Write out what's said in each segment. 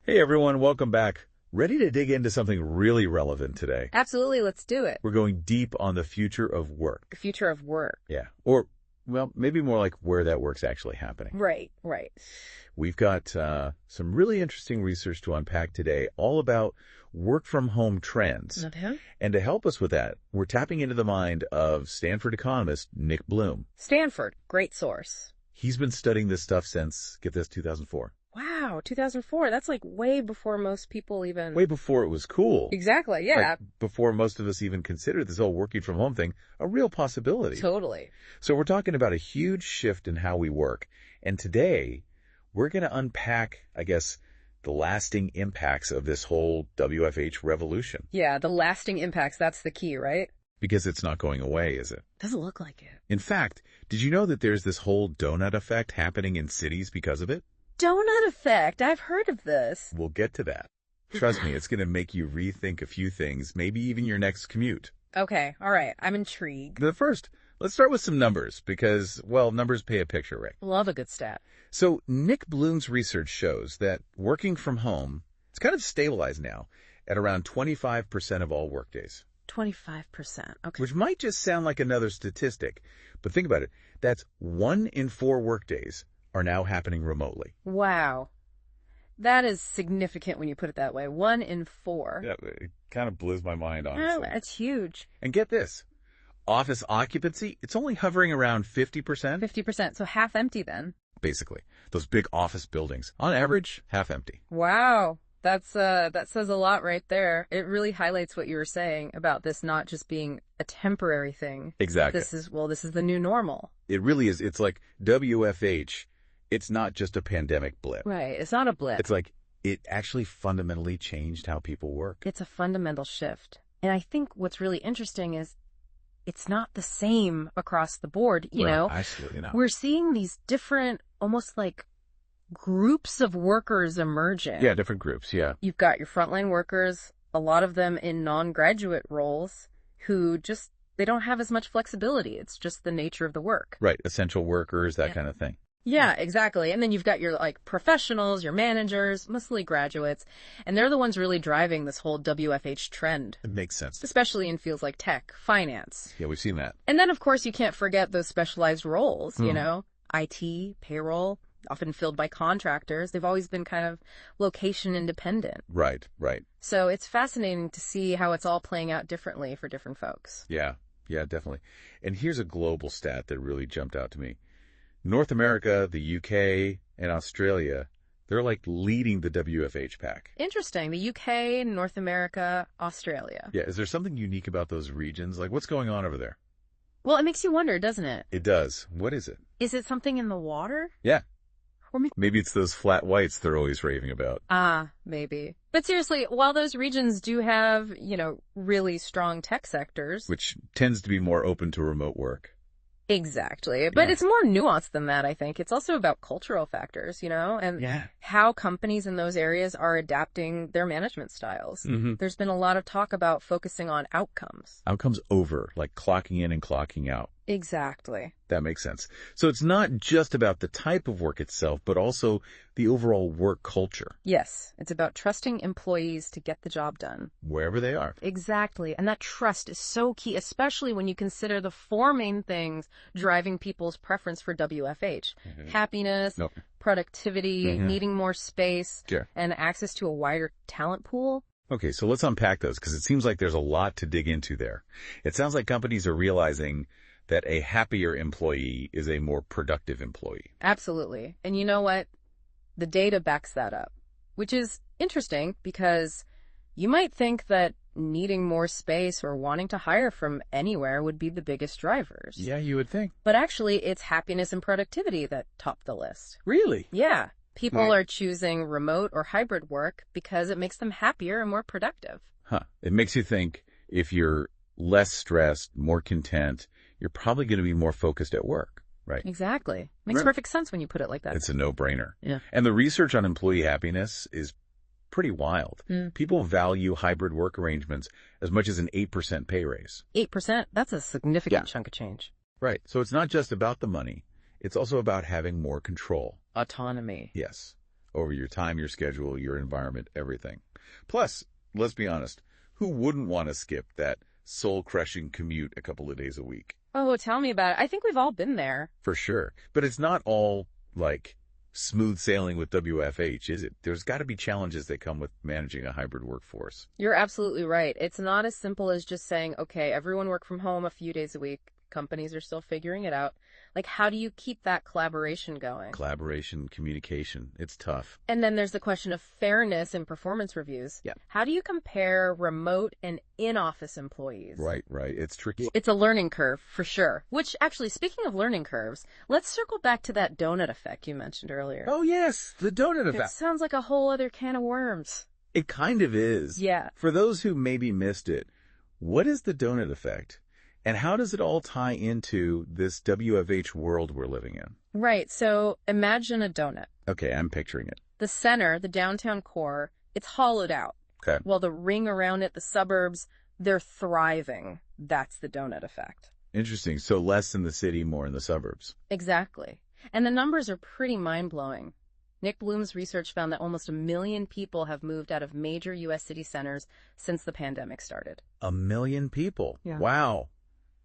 Hey everyone, welcome back. Ready to dig into something really relevant today? Absolutely, let's do it. We're going deep on the future of work. The future of work. Yeah. Or, well, maybe more like where that work's actually happening. Right. We've got some really interesting research to unpack today, all about work-from-home trends. Okay. And to help us with that, we're tapping into the mind of Stanford economist Nick Bloom. Stanford, great source. He's been studying this stuff since, get this, 2004. Wow, 2004. That's like way before most people even... Way before it was cool. Exactly, yeah. Like before most of us even considered this whole working from home thing a real possibility. Totally. So we're talking about a huge shift in how we work. And today, we're going to unpack, I guess, the lasting impacts of this whole WFH revolution. Yeah, the lasting impacts, that's the key, right? Because it's not going away, is it? Doesn't look like it. In fact, did you know that there's this whole donut effect happening in cities because of it? Donut effect. I've heard of this. We'll get to that. Trust me, it's going to make you rethink a few things, maybe even your next commute. Okay, all right. I'm intrigued. But first, let's start with some numbers because, well, numbers paint a picture, Rick. Love a good stat. So Nick Bloom's research shows that working from home, it's kind of stabilized now at around 25% of all workdays. 25%. Okay. Which might just sound like another statistic, but think about it. That's 1 in 4 workdays are now happening remotely. Wow. That is significant when you put it that way. 1 in 4. Yeah, it kind of blows my mind, honestly. Oh, that's huge. And get this. Office occupancy, it's only hovering around 50%. 50%. So half empty then. Basically. Those big office buildings, on average, half empty. Wow. That says a lot right there. It really highlights what you were saying about this not just being a temporary thing. Exactly. This is the new normal. It really is. It's like WFH. It's not just a pandemic blip. Right. It's not a blip. It's like it actually fundamentally changed how people work. It's a fundamental shift. And I think what's really interesting is it's not the same across the board, you know? Absolutely not. We're seeing these different, almost like groups of workers emerging. Yeah, different groups, yeah. You've got your frontline workers, a lot of them in non-graduate roles who just, they don't have as much flexibility. It's just the nature of the work. Right, essential workers, that kind of thing. Yeah, exactly. And then you've got your like professionals, your managers, mostly graduates, and they're the ones really driving this whole WFH trend. It makes sense. Especially in fields like tech, finance. Yeah, we've seen that. And then, of course, you can't forget those specialized roles, you know, IT, payroll, often filled by contractors. They've always been kind of location independent. Right. So it's fascinating to see how it's all playing out differently for different folks. Yeah, definitely. And here's a global stat that really jumped out to me. North America, the UK, and Australia, they're like leading the WFH pack. Interesting. The UK, North America, Australia. Yeah, is there something unique about those regions? Like, what's going on over there? Well, it makes you wonder, doesn't it? It does. What is it? Is it something in the water? Yeah. Or maybe it's those flat whites they're always raving about. Maybe. But seriously, while those regions do have, really strong tech sectors. Which tends to be more open to remote work. Exactly. But it's more nuanced than that, I think. It's also about cultural factors, and how companies in those areas are adapting their management styles. Mm-hmm. There's been a lot of talk about focusing on outcomes. Outcomes over, like clocking in and clocking out. Exactly. That makes sense. So it's not just about the type of work itself, but also the overall work culture. Yes. It's about trusting employees to get the job done. Wherever they are. Exactly. And that trust is so key, especially when you consider the 4 main things driving people's preference for WFH. Mm-hmm. Happiness, productivity, needing more space, and access to a wider talent pool. Okay, so let's unpack those because it seems like there's a lot to dig into there. It sounds like companies are realizing that a happier employee is a more productive employee. Absolutely. And you know what? The data backs that up, which is interesting because you might think that needing more space or wanting to hire from anywhere would be the biggest drivers. Yeah, you would think. But actually, it's happiness and productivity that top the list. Really? Yeah. People are choosing remote or hybrid work because it makes them happier and more productive. It makes you think if you're less stressed, more content, you're probably going to be more focused at work, right? Exactly. Makes perfect sense when you put it like that. It's a no-brainer. Yeah. And the research on employee happiness is pretty wild. People value hybrid work arrangements as much as an 8% pay raise. 8%? That's a significant chunk of change. Right. So it's not just about the money. It's also about having more control. Autonomy. Yes. over your time, your schedule, your environment, everything. Plus, let's be honest, who wouldn't want to skip that soul-crushing commute a couple of days a week? Oh, tell me about it. I think we've all been there. For sure. But it's not all, like, smooth sailing with WFH, is it? There's got to be challenges that come with managing a hybrid workforce. You're absolutely right. It's not as simple as just saying, okay, everyone work from home a few days a week. Companies are still figuring it out. Like, how do you keep that collaboration going? Collaboration, communication, it's tough. And then there's the question of fairness in performance reviews. Yeah. How do you compare remote and in-office employees? Right. It's tricky. It's a learning curve, for sure. Which, actually, speaking of learning curves, let's circle back to that donut effect you mentioned earlier. Oh, yes, the donut effect. It sounds like a whole other can of worms. It kind of is. Yeah. For those who maybe missed it, what is the donut effect? And how does it all tie into this WFH world we're living in? Right. So imagine a donut. Okay, I'm picturing it. The center, the downtown core, it's hollowed out. Okay. While the ring around it, the suburbs, they're thriving. That's the donut effect. Interesting. So less in the city, more in the suburbs. Exactly. And the numbers are pretty mind-blowing. Nick Bloom's research found that almost 1 million people have moved out of major U.S. city centers since the pandemic started. 1 million people? Yeah. Wow.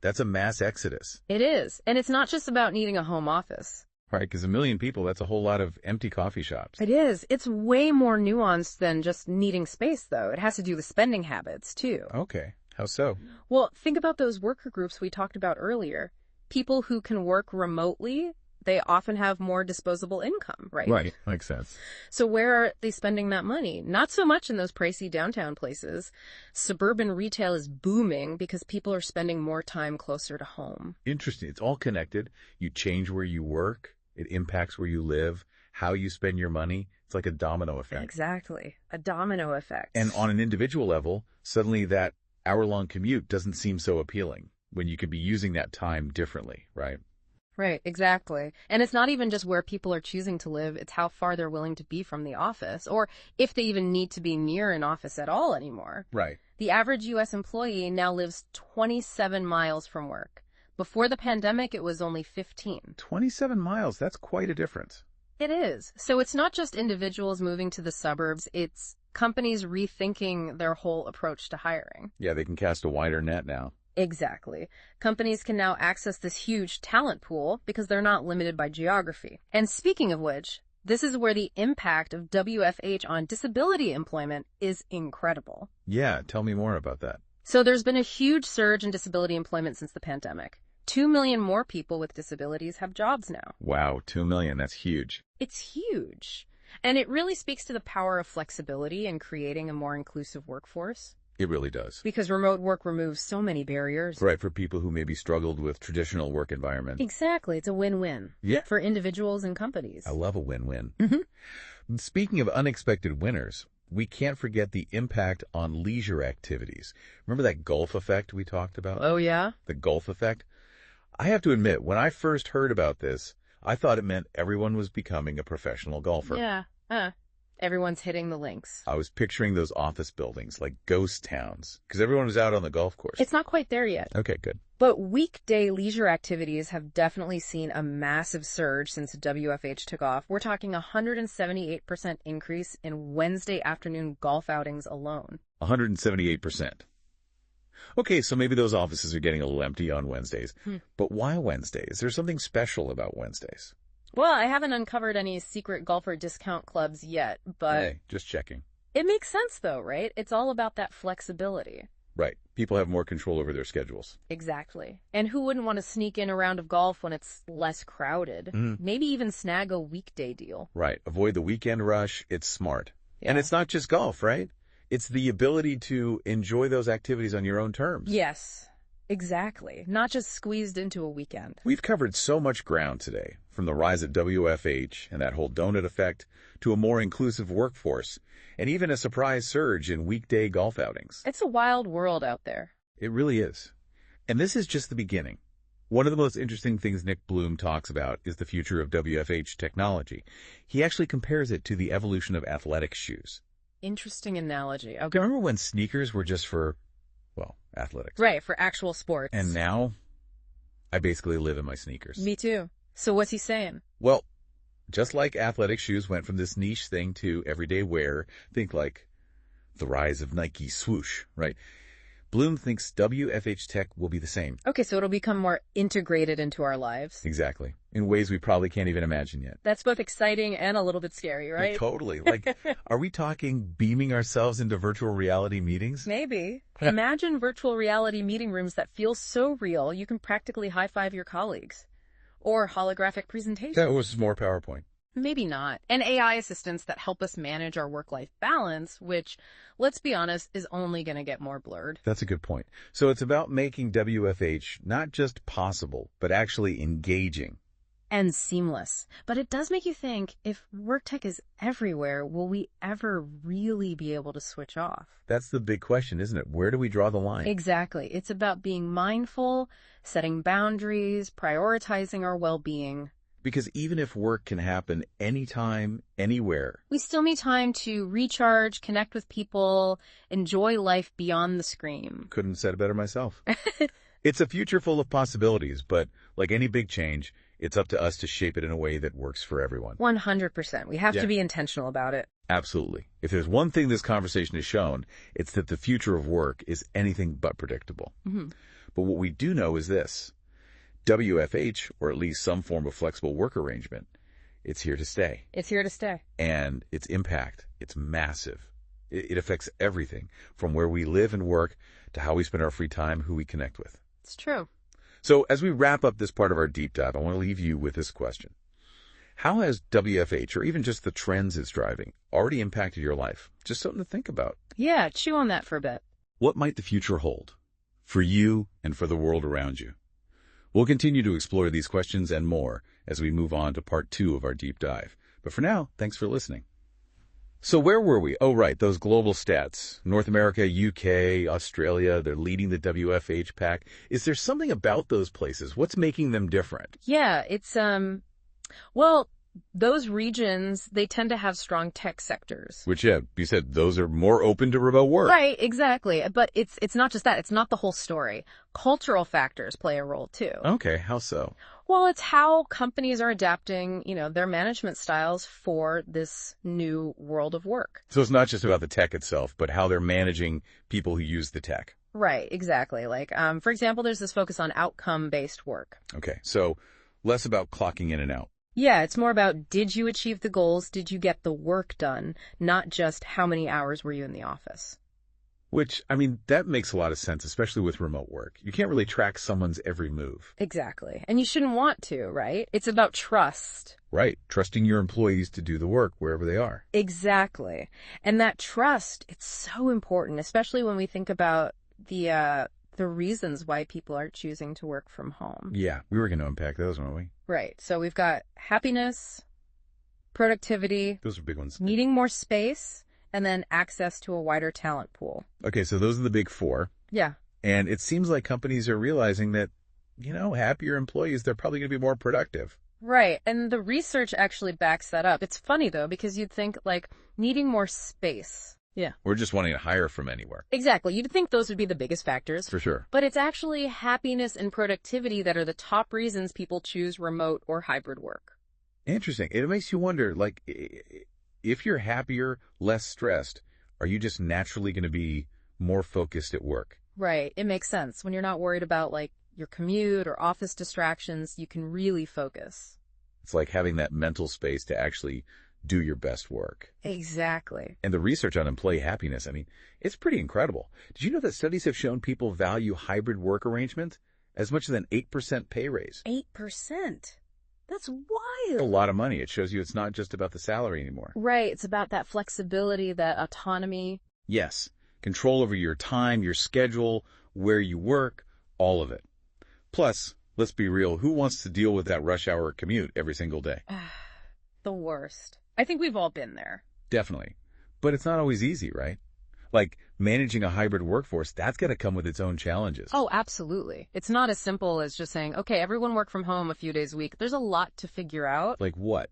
That's a mass exodus. It is. And it's not just about needing a home office. Right, because 1 million people, that's a whole lot of empty coffee shops. It is. It's way more nuanced than just needing space, though. It has to do with spending habits, too. Okay. How so? Well, think about those worker groups we talked about earlier. People who can work remotely, they often have more disposable income, right? Right. Makes sense. So where are they spending that money? Not so much in those pricey downtown places. Suburban retail is booming because people are spending more time closer to home. Interesting. It's all connected. You change where you work. It impacts where you live, how you spend your money. It's like a domino effect. Exactly. A domino effect. And on an individual level, suddenly that hour-long commute doesn't seem so appealing when you could be using that time differently, right? Right, exactly. And it's not even just where people are choosing to live, it's how far they're willing to be from the office, or if they even need to be near an office at all anymore. Right. The average U.S. employee now lives 27 miles from work. Before the pandemic, it was only 15. 27 miles, that's quite a difference. It is. So it's not just individuals moving to the suburbs, it's companies rethinking their whole approach to hiring. Yeah, they can cast a wider net now. Exactly. Companies can now access this huge talent pool because they're not limited by geography. And speaking of which, this is where the impact of WFH on disability employment is incredible. Yeah, tell me more about that. So there's been a huge surge in disability employment since the pandemic. 2 million more people with disabilities have jobs now. Wow, 2 million, that's huge. It's huge. And it really speaks to the power of flexibility in creating a more inclusive workforce. It really does. Because remote work removes so many barriers. Right, for people who maybe struggled with traditional work environment. Exactly. It's a win-win. Yeah. For individuals and companies. I love a win-win. Mm-hmm. Speaking of unexpected winners, we can't forget the impact on leisure activities. Remember that golf effect we talked about? Oh, yeah? The golf effect? I have to admit, when I first heard about this, I thought it meant everyone was becoming a professional golfer. Yeah. Everyone's hitting the links. I was picturing those office buildings like ghost towns because everyone was out on the golf course. It's not quite there yet. Okay, good. But weekday leisure activities have definitely seen a massive surge since WFH took off. We're talking 178% increase in Wednesday afternoon golf outings alone. 178%. Okay, so maybe those offices are getting a little empty on Wednesdays. But why Wednesday? Is there something special about Wednesdays? Well, I haven't uncovered any secret golfer discount clubs yet, but... Hey, just checking. It makes sense, though, right? It's all about that flexibility. Right. People have more control over their schedules. Exactly. And who wouldn't want to sneak in a round of golf when it's less crowded? Maybe even snag a weekday deal. Right. Avoid the weekend rush. It's smart. Yeah. And it's not just golf, right? It's the ability to enjoy those activities on your own terms. Yes, exactly. Not just squeezed into a weekend. We've covered so much ground today, from the rise of WFH and that whole donut effect to a more inclusive workforce, and even a surprise surge in weekday golf outings. It's a wild world out there. It really is. And this is just the beginning. One of the most interesting things Nick Bloom talks about is the future of WFH technology. He actually compares it to the evolution of athletic shoes. Interesting analogy. Okay, remember when sneakers were just for, well, athletics? Right, for actual sports. And now, I basically live in my sneakers. Me too. So what's he saying? Well, Just like athletic shoes went from this niche thing to everyday wear, think like the rise of Nike swoosh, right? Bloom thinks WFH tech will be the same. Okay, so it'll become more integrated into our lives. Exactly. In ways we probably can't even imagine yet. That's both exciting and a little bit scary, right? Yeah, totally. Like, are we talking beaming ourselves into virtual reality meetings? Maybe. Imagine virtual reality meeting rooms that feel so real you can practically high-five your colleagues. Or holographic presentations. That was more PowerPoint. Maybe not. And AI assistants that help us manage our work-life balance, which, let's be honest, is only going to get more blurred. That's a good point. So it's about making WFH not just possible, but actually engaging. And seamless. But it does make you think, if work tech is everywhere, will we ever really be able to switch off? That's the big question, isn't it? Where do we draw the line? Exactly. It's about being mindful, setting boundaries, prioritizing our well-being. Because even if work can happen anytime, anywhere, we still need time to recharge, connect with people, enjoy life beyond the screen. Couldn't have said it better myself. It's a future full of possibilities, but like any big change, it's up to us to shape it in a way that works for everyone. 100%. We have to be intentional about it. Absolutely. If there's one thing this conversation has shown, it's that the future of work is anything but predictable. But what we do know is this. WFH, or at least some form of flexible work arrangement, it's here to stay. It's here to stay. And its impact, it's massive. It affects everything, from where we live and work to how we spend our free time, who we connect with. It's true. So as we wrap up this part of our deep dive, I want to leave you with this question. How has WFH, or even just the trends it's driving, already impacted your life? Just something to think about. Yeah, chew on that for a bit. What might the future hold for you and for the world around you? We'll continue to explore these questions and more as we move on to part 2 of our deep dive. But for now, thanks for listening. So where were we? Oh, right, those global stats. North America, UK, Australia, they're leading the WFH pack. Is there something about those places? What's making them different? Yeah, it's, well, those regions, they tend to have strong tech sectors. Which, yeah, you said those are more open to remote work. Right, exactly. But it's not just that. It's not the whole story. Cultural factors play a role, too. Okay, how so? Well, it's how companies are adapting, their management styles for this new world of work. So it's not just about the tech itself, but how they're managing people who use the tech. Right, exactly. Like, for example, there's this focus on outcome-based work. Okay, so less about clocking in and out. Yeah, it's more about, did you achieve the goals? Did you get the work done? Not just how many hours were you in the office? Which, I mean, that makes a lot of sense, especially with remote work. You can't really track someone's every move. Exactly. And you shouldn't want to, right? It's about trust. Right. Trusting your employees to do the work wherever they are. Exactly. And that trust, it's so important, especially when we think about the reasons why people are choosing to work from home. Yeah, we were going to unpack those, weren't we? Right. So we've got happiness, productivity. Those are big ones. Needing more space, and then access to a wider talent pool. Okay, so those are the big 4. Yeah. And it seems like companies are realizing that, happier employees, they're probably going to be more productive. Right. And the research actually backs that up. It's funny, though, because you'd think, needing more space. Yeah. We're just wanting to hire from anywhere. Exactly. You'd think those would be the biggest factors. For sure. But it's actually happiness and productivity that are the top reasons people choose remote or hybrid work. Interesting. It makes you wonder, if you're happier, less stressed, are you just naturally going to be more focused at work? Right. It makes sense. When you're not worried about, your commute or office distractions, you can really focus. It's like having that mental space to actually do your best work. Exactly. And the research on employee happiness, it's pretty incredible. Did you know that studies have shown people value hybrid work arrangements as much as an 8% pay raise? 8%? That's wild. A lot of money. It shows you it's not just about the salary anymore. Right. It's about that flexibility, that autonomy. Yes. Control over your time, your schedule, where you work, all of it. Plus, let's be real, who wants to deal with that rush hour commute every single day? The worst. I think we've all been there. Definitely. But it's not always easy, right? Managing a hybrid workforce, that's got to come with its own challenges. Oh, absolutely. It's not as simple as just saying, okay, everyone work from home a few days a week. There's a lot to figure out. Like what?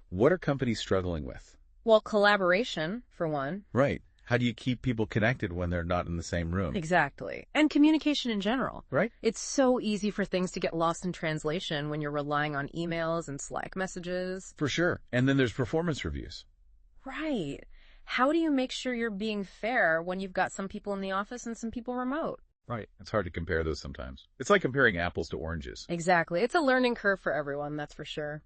What are companies struggling with? Well, collaboration, for one. Right. How do you keep people connected when they're not in the same room? Exactly. And communication in general. Right? It's so easy for things to get lost in translation when you're relying on emails and Slack messages. For sure. And then there's performance reviews. Right. How do you make sure you're being fair when you've got some people in the office and some people remote? Right. It's hard to compare those sometimes. It's like comparing apples to oranges. Exactly. It's a learning curve for everyone, that's for sure.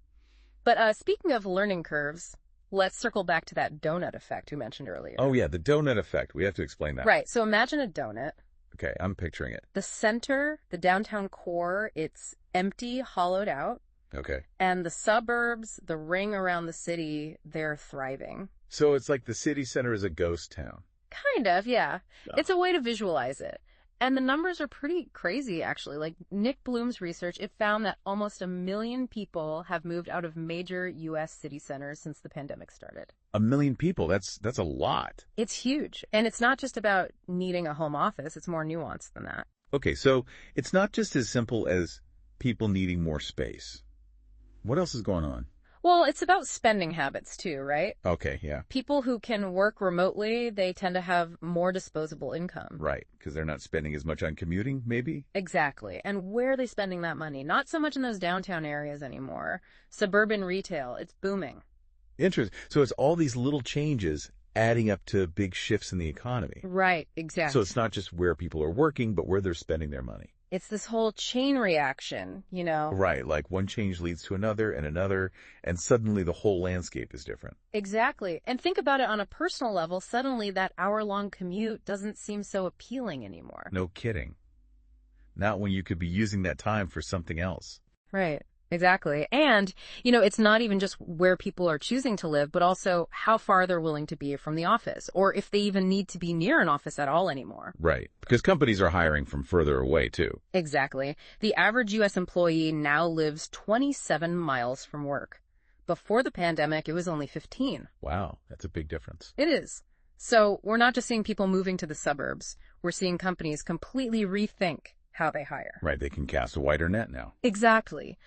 But speaking of learning curves, let's circle back to that donut effect we mentioned earlier. Oh, yeah, the donut effect. We have to explain that. Right. So imagine a donut. Okay, I'm picturing it. The center, the downtown core, it's empty, hollowed out. Okay. And the suburbs, the ring around the city, they're thriving. So it's like the city center is a ghost town. Kind of, yeah. Oh. It's a way to visualize it. And the numbers are pretty crazy, actually. Like Nick Bloom's research, it found that almost 1 million people have moved out of major U.S. city centers since the pandemic started. 1 million people, that's a lot. It's huge. And it's not just about needing a home office. It's more nuanced than that. Okay, so it's not just as simple as people needing more space. What else is going on? Well, it's about spending habits too, right? Okay, yeah. People who can work remotely, they tend to have more disposable income. Right, because they're not spending as much on commuting, maybe? Exactly. And where are they spending that money? Not so much in those downtown areas anymore. Suburban retail, it's booming. Interesting. So it's all these little changes adding up to big shifts in the economy. Right, exactly. So it's not just where people are working, but where they're spending their money. It's this whole chain reaction, you know? Right, like one change leads to another, and suddenly the whole landscape is different. Exactly. And think about it on a personal level, suddenly that hour-long commute doesn't seem so appealing anymore. No kidding. Not when you could be using that time for something else. Right. Exactly. And, you know, it's not even just where people are choosing to live, but also how far they're willing to be from the office, or if they even need to be near an office at all anymore. Right. Because companies are hiring from further away, too. Exactly. The average U.S. employee now lives 27 miles from work. Before the pandemic, it was only 15. Wow. That's a big difference. It is. So we're not just seeing people moving to the suburbs. We're seeing companies completely rethink how they hire. Right. They can cast a wider net now. Exactly.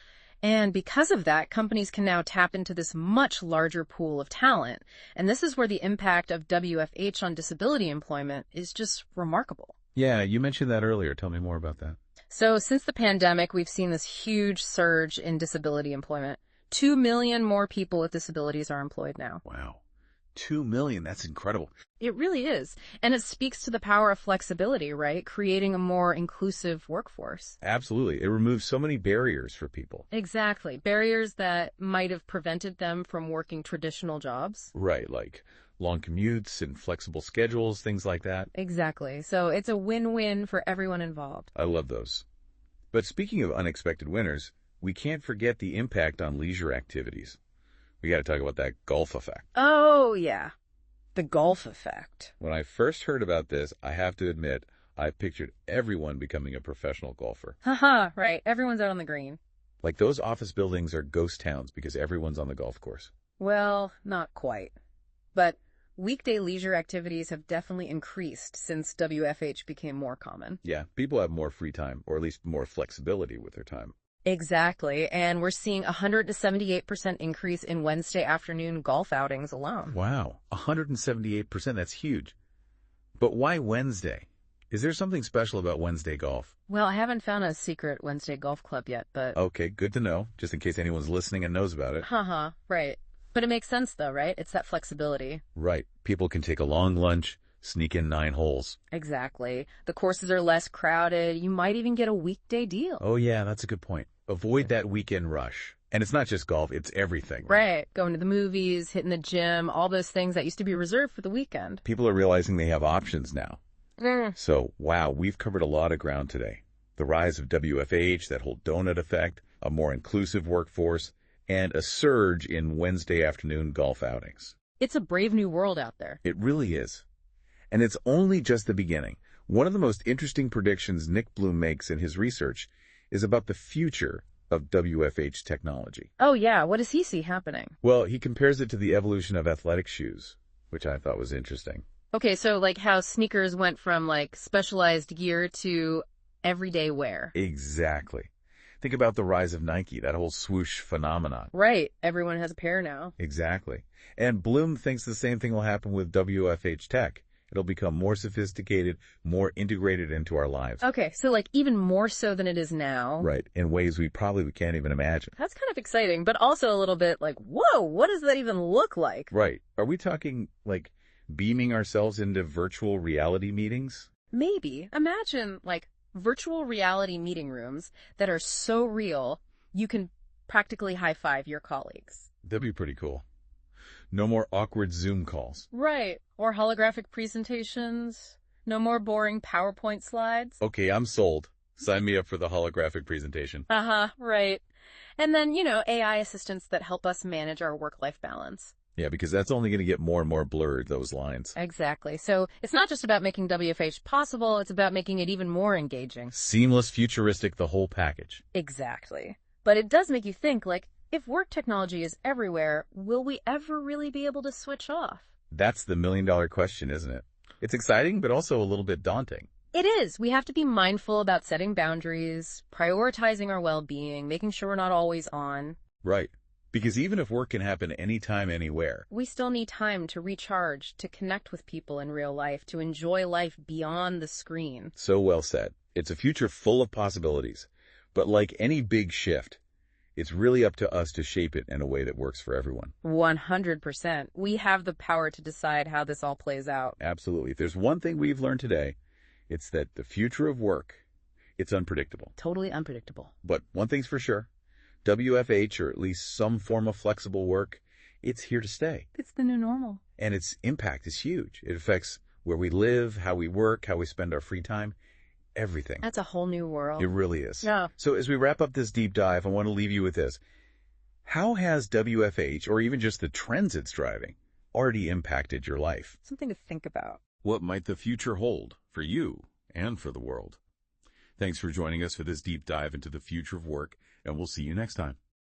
And because of that, companies can now tap into this much larger pool of talent. And this is where the impact of WFH on disability employment is just remarkable. Yeah, you mentioned that earlier. Tell me more about that. So since the pandemic, we've seen this huge surge in disability employment. 2 million more people with disabilities are employed now. Wow. 2 million. That's incredible. It really is. And it speaks to the power of flexibility, right? Creating a more inclusive workforce. Absolutely. It removes so many barriers for people. Exactly. Barriers that might have prevented them from working traditional jobs. Right, like long commutes and flexible schedules, things like that. Exactly. So it's a win-win for everyone involved. I love those. But speaking of unexpected winners, we can't forget the impact on leisure activities. We got to talk about that golf effect. Oh, yeah. The golf effect. When I first heard about this, I have to admit, I pictured everyone becoming a professional golfer. Haha, right. Everyone's out on the green. Like those office buildings are ghost towns because everyone's on the golf course. Well, not quite. But weekday leisure activities have definitely increased since WFH became more common. Yeah, people have more free time, or at least more flexibility with their time. Exactly. And we're seeing a 178% increase in Wednesday afternoon golf outings alone. Wow, 178%, that's huge. But why Wednesday? Is there something special about Wednesday golf? Well, I haven't found a secret Wednesday golf club yet, but... Okay, good to know, just in case anyone's listening and knows about it. Haha, right. But it makes sense though, right? It's that flexibility. Right. People can take a long lunch, sneak in 9 holes. Exactly. The courses are less crowded. You might even get a weekday deal. Oh yeah, that's a good point. Avoid that weekend rush. And it's not just golf, it's everything. Right. Going to the movies, hitting the gym, all those things that used to be reserved for the weekend. People are realizing they have options now. So, wow, we've covered a lot of ground today. The rise of WFH, that whole donut effect, a more inclusive workforce, and a surge in Wednesday afternoon golf outings. It's a brave new world out there. It really is. And it's only just the beginning. One of the most interesting predictions Nick Bloom makes in his research is about the future of WFH technology. Oh yeah, what does he see happening? Well, he compares it to the evolution of athletic shoes, which I thought was interesting. Okay, so like how sneakers went from like specialized gear to everyday wear. Exactly. Think about the rise of Nike, that whole swoosh phenomenon. Right. Everyone has a pair now. Exactly. And Bloom thinks the same thing will happen with WFH tech. It'll become more sophisticated, more integrated into our lives. Okay, so like even more so than it is now. Right, in ways we probably can't even imagine. That's kind of exciting, but also a little bit like, whoa, what does that even look like? Right. Are we talking like beaming ourselves into virtual reality meetings? Maybe. Imagine like virtual reality meeting rooms that are so real, you can practically high-five your colleagues. That'd be pretty cool. No more awkward Zoom calls. Right. Or holographic presentations. No more boring PowerPoint slides. Okay, I'm sold. Sign me up for the holographic presentation. Right. And then, AI assistants that help us manage our work-life balance. Yeah, because that's only going to get more and more blurred, those lines. Exactly. So it's not just about making WFH possible, it's about making it even more engaging. Seamless, futuristic, the whole package. Exactly. But it does make you think, like, if work technology is everywhere, will we ever really be able to switch off? That's the million-dollar question, isn't it? It's exciting, but also a little bit daunting. It is. We have to be mindful about setting boundaries, prioritizing our well-being, making sure we're not always on. Right. Because even if work can happen anytime, anywhere, we still need time to recharge, to connect with people in real life, to enjoy life beyond the screen. So well said. It's a future full of possibilities. But like any big shift, it's really up to us to shape it in a way that works for everyone. 100%. We have the power to decide how this all plays out. Absolutely. If there's one thing we've learned today, it's that the future of work, it's unpredictable. Totally unpredictable. But one thing's for sure. WFH, or at least some form of flexible work, it's here to stay. It's the new normal. And its impact is huge. It affects where we live, how we work, how we spend our free time, everything. That's a whole new world. It really is. Yeah. So as we wrap up this deep dive, I want to leave you with this. How has WFH, or even just the trends it's driving, already impacted your life? Something to think about. What might the future hold for you and for the world? Thanks for joining us for this deep dive into the future of work, and we'll see you next time.